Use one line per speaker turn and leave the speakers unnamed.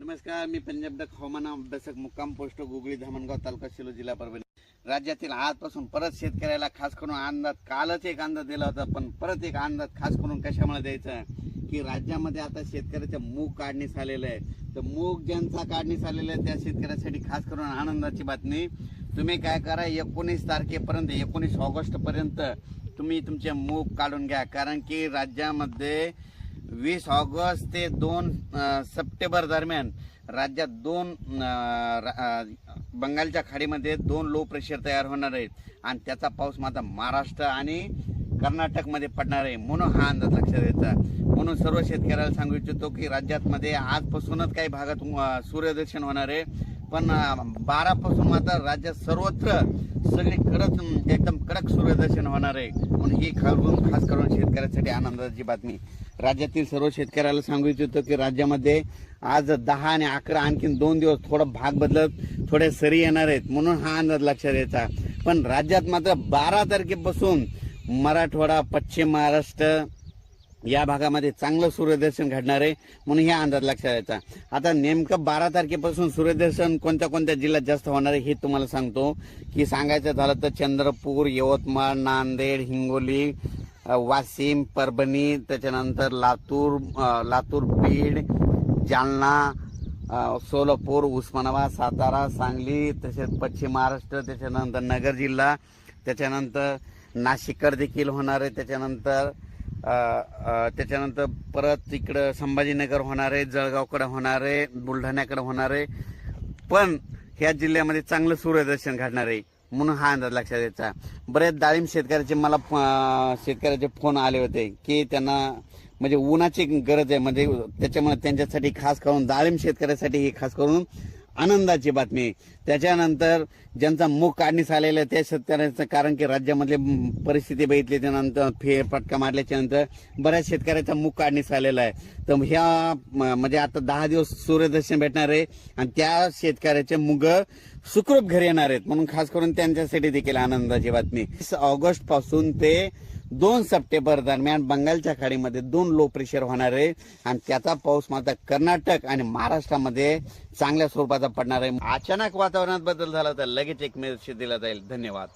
नमस्कार, मी पंजाब डक हवामान अभ्यासक मुक्काम पोस्ट गुगळी धामणगाव तालुका शिलो जिल्हा परभणी. राज्यातील आजपासून परत शेतकऱ्याला खास करून अंदाज, कालच एक अंदाज दिला होता, पण परत एक अंदाज खास करून कशामुळे द्यायचा की राज्यामध्ये आता शेतकऱ्याचे मूग काढणीस आलेलं आहे. तर मूग ज्यांचा काढणीस आलेलं आहे त्या शेतकऱ्यासाठी खास करून आनंदाची बातमी. तुम्ही काय करा, 19 तारखेपर्यंत 19 ऑगस्ट पर्यंत तुम्ही तुमचे मूग काढून घ्या. कारण की राज्यामध्ये 20 ऑगस्ट ते 2 सप्टेंबर दरम्यान राज्यात बंगालच्या खाडीमध्ये 2 लो प्रेशर तयार होणार आहेत आणि त्याचा पाऊस मात्र महाराष्ट्र आणि कर्नाटकमध्ये पडणार आहे. म्हणून हा अंदाज लक्षात द्यायचा. म्हणून सर्व शेतकऱ्याला सांगू इच्छितो की राज्यामध्ये आजपासूनच काही भागात सूर्यदर्शन होणार आहे, पण 12 पासून मात्र राज्यात सर्वत्र सगळीकडेच एकदम कडक सूर्यदर्शन होणार आहे. म्हणून ही खास करून शेतकऱ्यासाठी आनंदाची बातमी. राज्यातील सर्व शेतकऱ्याला सांगू इच्छितो की राज्यामध्ये आज 10 आणि 11 आणखीन 2 दिवस थोडा भाग बदलत थोडे सरी येणार आहेत. म्हणून हा अंदाज लक्षात द्यायचा. पण राज्यात मात्र 12 तारखेपासून मराठवाडा, पश्चिम महाराष्ट्र या भागामध्ये चांगलं सूर्यदर्शन घडणार आहे. म्हणून हा अंदाज लक्षात द्यायचा. आता नेमकं 12 तारखेपासून सूर्यदर्शन कोणत्या कोणत्या जिल्ह्यात जास्त होणार आहे हे तुम्हाला सांगतो. की सांगायचं झालं तर चंद्रपूर, यवतमाळ, नांदेड, हिंगोली, वाशिम, परभणी, त्याच्यानंतर लातूर, बीड, जालना, सोलापूर, उस्मानाबाद, सातारा, सांगली, तसेच पश्चिम महाराष्ट्र, त्याच्यानंतर नगर जिल्हा, त्याच्यानंतर नाशिककर देखील होणार आहे. त्याच्यानंतर परत इकडं संभाजीनगर होणार आहे, जळगावकडे होणार आहे, बुलढाण्याकडे होणार आहे. पण ह्या जिल्ह्यामध्ये चांगलं सूर्यदर्शन घडणार आहे. म्हणून हा अंदाज लक्षात द्यायचा. बरेच डाळिंब शेतकऱ्याचे मला शेतकऱ्याचे फोन आले होते की त्यांना म्हणजे उन्हाची गरज आहे, म्हणजे त्याच्यामुळे त्यांच्यासाठी खास करून डाळिंब शेतकऱ्यासाठी ही खास करून आनंदाची बातमी. त्याच्यानंतर ज्यांचा मूग काढणीस आलेला आहे त्या शेतकऱ्यांचं, कारण की राज्यामधली परिस्थिती बघितली त्यानंतर फेरफटका मारल्याच्या नंतर बऱ्याच शेतकऱ्याचा मूग काढणीस आलेला आहे. तर ह्या म्हणजे आता 10 दिवस सूर्यदर्शन भेटणार आहे आणि त्या शेतकऱ्याचे मूग सुखरूप घरी येणार आहेत. म्हणून खास करून त्यांच्यासाठी देखील आनंदाची बातमी. 20 ऑगस्ट पासून ते 2 सप्टेंबर दरम्यान बंगालच्या खाडीमध्ये 2 लो प्रेशर होणार आहे आणि त्याचा पाऊस मात्र कर्नाटक आणि महाराष्ट्रामध्ये चांगल्या स्वरूपाचा पडणार आहे. अचानक वातावरणात बदल झाला तर लगेच एक मेसेज दिला जाईल. धन्यवाद.